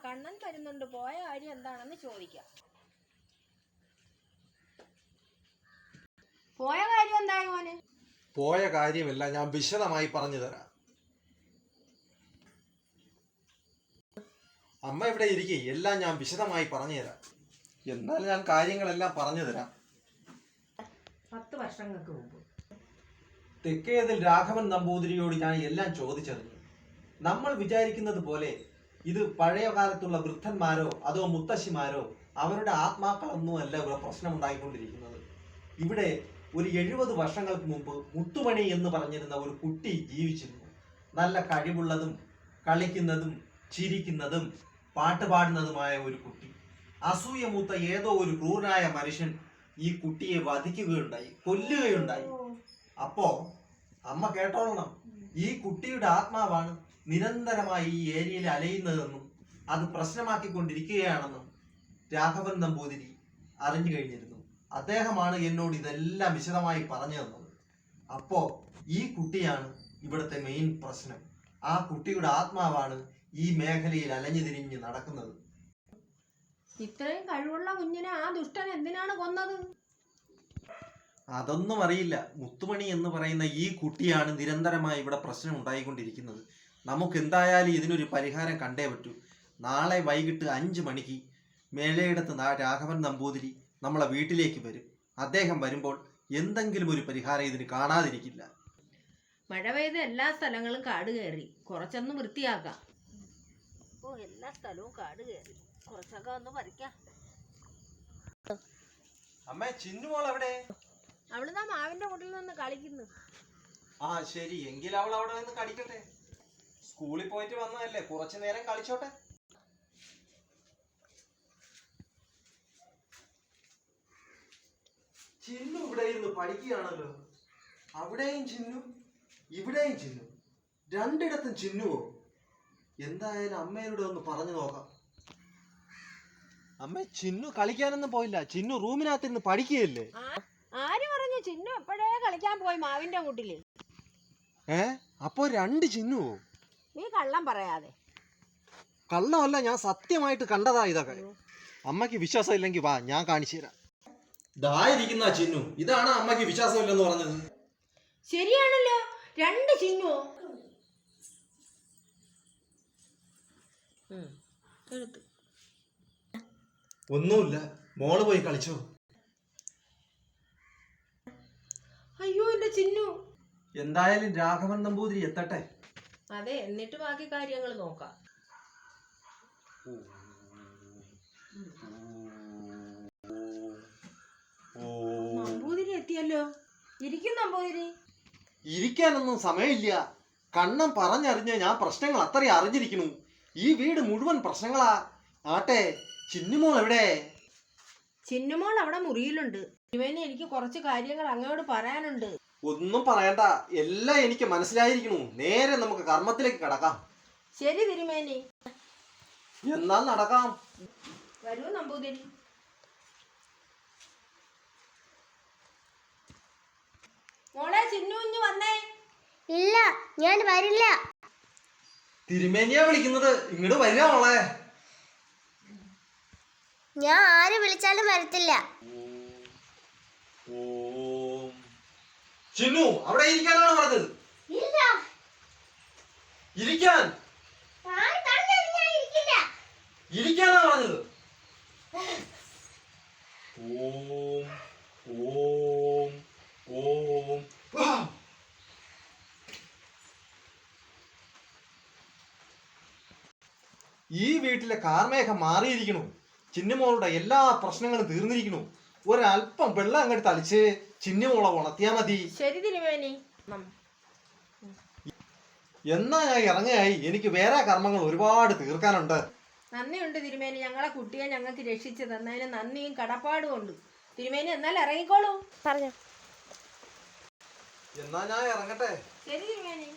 കണ്ണൻ വരുന്നുണ്ട്, പോയ കാര്യം എന്താണെന്ന് ചോദിക്കാം. പോയ കാര്യം എന്തായി മോനെ? പോയ കാര്യമല്ല, ഞാൻ വിശദമായി പറഞ്ഞു തരാം. അമ്മ ഇവിടെ ഇരിക്കെ, എല്ലാം ഞാൻ വിശദമായി പറഞ്ഞു തരാം. എന്നാൽ ഞാൻ കാര്യങ്ങളെല്ലാം പറഞ്ഞു തരാം. 10 വർഷങ്ങൾക്ക് മുമ്പ് തെക്കേതിൽ രാഘവൻ നമ്പൂതിരിയോട് ഞാൻ എല്ലാം ചോദിച്ചറിഞ്ഞു. നമ്മൾ വിചാരിക്കുന്നത് പോലെ ഇത് പഴയ കാലത്തുള്ള വൃദ്ധന്മാരോ അതോ മുത്തശ്ശിമാരോ അവരുടെ ആത്മാക്കളൊന്നുമല്ല ഇവിടെ പ്രശ്നം ഉണ്ടായിക്കൊണ്ടിരിക്കുന്നത്. ഇവിടെ ഒരു 70 വർഷങ്ങൾക്ക് മുമ്പ് മുത്തുമണി എന്ന് പറഞ്ഞിരുന്ന ഒരു കുട്ടി ജീവിച്ചിരുന്നു. നല്ല കഴിവുള്ളതും കളിക്കുന്നതും ചിരിക്കുന്നതും പാട്ടുപാടുന്നതുമായ ഒരു കുട്ടി. അസൂയ മൂത്ത ഏതോ ഒരു ക്രൂരനായ മനുഷ്യൻ ഈ കുട്ടിയെ വധിക്കുകയുണ്ടായി, കൊല്ലുകയുണ്ടായി. അപ്പോ അമ്മ കേട്ടോളണം, ഈ കുട്ടിയുടെ ആത്മാവാണ് നിരന്തരമായി ഈ ഏരിയയിൽ അലയുന്നതെന്നും അത് പ്രശ്നമാക്കിക്കൊണ്ടിരിക്കുകയാണെന്നും രാഘവൻ നമ്പൂതിരി അറിഞ്ഞു കഴിഞ്ഞിരുന്നു. അദ്ദേഹമാണ് എന്നോട് ഇതെല്ലാം വിശദമായി പറഞ്ഞു തന്നത്. അപ്പോ ഈ കുട്ടിയാണ് ഇവിടുത്തെ മെയിൻ പ്രശ്നം. ആ കുട്ടിയുടെ ആത്മാവാണ് ഈ മേഖലയിൽ അലഞ്ഞു തിരിഞ്ഞ് നടക്കുന്നത്. ഇത്രയും കഴിവുള്ള കുഞ്ഞിനെ ആ ദുഷ്ടൻ എന്തിനാണ് കൊന്നത്? അതൊന്നും അറിയില്ല. മുത്തുമണി എന്ന് പറയുന്ന ഈ കുട്ടിയാണ് നിരന്തരമായി ഇവിടെ പ്രശ്നം ഉണ്ടായിക്കൊണ്ടിരിക്കുന്നത്. നമുക്ക് എന്തായാലും ഇതിനൊരു പരിഹാരം കണ്ടേ പറ്റൂ. നാളെ വൈകിട്ട് 5 മണിക്ക് മേലയിടത്ത് രാഘവൻ നമ്പൂതിരി നമ്മളെ വീട്ടിലേക്ക് വരും. അദ്ദേഹം വരുമ്പോൾ എന്തെങ്കിലും ഒരു പരിഹാരം ഇതിന് കാണാതിരിക്കില്ല. മഴ പെയ്ത് എല്ലാ സ്ഥലങ്ങളും കാട് കയറി, കുറച്ചൊന്ന് വൃത്തിയാക്കാം. എല്ലാ സ്ഥലവും കാട് കയറി, കുറച്ചൊക്കെ ഒന്ന് പറിക്കാം. അമ്മ, ചിന്നുമോൾ എവിടെ? അവളിതാ മാവിന്റെ മുട്ടിൽ നിന്ന് കളിക്കുന്നു. ആ ശരി, എങ്കിൽ അവൾ അവിടെ നിന്ന് കളിക്കട്ടെ. സ്കൂളിൽ പോയിട്ട് വന്നതല്ലേ, കുറച്ചു നേരം കളിച്ചോട്ടെ. ചിന്നു ഇവിടെ ഇരുന്ന് പഠിക്കുകയാണല്ലോ. അവിടെയും ചിന്നു, ഇവിടെയും ചിന്നു, രണ്ടിടത്തും ചിന്നുവോ? എന്തായാലും അമ്മയോട് ഒന്ന് പറഞ്ഞു നോക്കാം. അമ്മ, ചിന്നു കളിക്കാനൊന്നും പോയില്ല. ചിന്നു റൂമിനകത്ത് ഇരുന്ന് പഠിക്കുകയല്ലേ. ആര് പറഞ്ഞു? ചിന്നു എപ്പോഴേ കളിക്കാൻ പോയി മാവിന്റെ മുട്ടില്. അപ്പോ 2 ചിന്നുവോ? നീ കള്ളം പറയാതെ. കള്ളമല്ല, ഞാൻ സത്യമായിട്ട് കണ്ടതാ ഇതൊക്കെ. അമ്മയ്ക്ക് വിശ്വാസം ഇല്ലെങ്കിൽ വാ, ഞാൻ കാണിച്ചു തരാം. ഇതായിരിക്കുന്ന ചിന്നു, ഇതാണ് അമ്മയ്ക്ക് വിശ്വാസമില്ലെന്ന് പറഞ്ഞത്. ശരിയാണല്ലോ, 2 ചിന്നു. ഒന്നുമില്ല, മോള് പോയി കളിച്ചോ. അയ്യോ എന്റെ ചിന്നു. എന്തായാലും രാഘവൻ നമ്പൂതിരി എത്തട്ടെ. അതെ, എന്നിട്ട് ബാക്കി കാര്യങ്ങൾ നോക്കാം. നമ്പൂതിരി എത്തിയല്ലോ. ഇരിക്കും നമ്പൂതിരി. ഇരിക്കാനൊന്നും സമയമില്ല. കണ്ണം പറഞ്ഞറിഞ്ഞ് ഞാൻ പ്രശ്നങ്ങൾ അത്രയും അറിഞ്ഞിരിക്കുന്നു. ഈ വീട് മുഴുവൻ പ്രശ്നങ്ങളാ. ആട്ടെ, ചിന്നുമോൾ എവിടെ? ചിന്നുമോൾ അവിടെ മുറിയിലുണ്ട്. തിരുമേനി, എനിക്ക് കുറച്ച് കാര്യങ്ങൾ അങ്ങോട്ട് പറയാനുണ്ട്. ഒന്നും പറയണ്ട, എല്ലാം എനിക്ക് മനസ്സിലായിരിക്കുന്നു. നേരെ നമുക്ക് കർമ്മത്തിലേക്ക് കടക്കാം. ശരി തിരുമേനി, എന്നാൽ നടക്കാം. വരൂ നമ്പൂതിരി. മോളെ, ചിന്നു കുഞ്ഞ് വന്നേ. ഇല്ല, ഞാൻ വരില്ല. തിരുമേനിയാ വിളിക്കുന്നത്, ഇങ്ങോട്ട് വരിക മോളെ. ഞാൻ ആര് വിളിച്ചാലും വരത്തില്ല. ചിന്നു, അവിടെ ഇരിക്കാനാണ് പറഞ്ഞത്. ഇരിക്കാൻ ഇരിക്കാനാ പറഞ്ഞത്. ഓം ഓം ഓം. ഈ വീട്ടിലെ കാർമേഘം മാറിയിരിക്കണു. ചിന്നുമോളുടെ എല്ലാ പ്രശ്നങ്ങളും തീർന്നിരിക്കണു. ഒരല്പം വെള്ളം അങ്ങോട്ട് തളിച്ച് ചിന്നുമോളെ ഉണർത്തിയാ മതി. ശരി തിരുമേനി. എന്നാ ഞാൻ ഇറങ്ങായി. എനിക്ക് വേറെ കർമ്മങ്ങൾ ഒരുപാട് തീർക്കാനുണ്ട്. നന്ദിയുണ്ട് തിരുമേനി, ഞങ്ങളെ കുട്ടിയെ ഞങ്ങൾക്ക് രക്ഷിച്ചു തന്നതിന് നന്ദിയും കടപ്പാടും ഉണ്ട്. തിരുമേനി, എന്നാൽ ഇറങ്ങിക്കോളൂ. പറഞ്ഞു. എന്നാ ഞാൻ ഇറങ്ങട്ടെ. ശരി തിരുമേനി.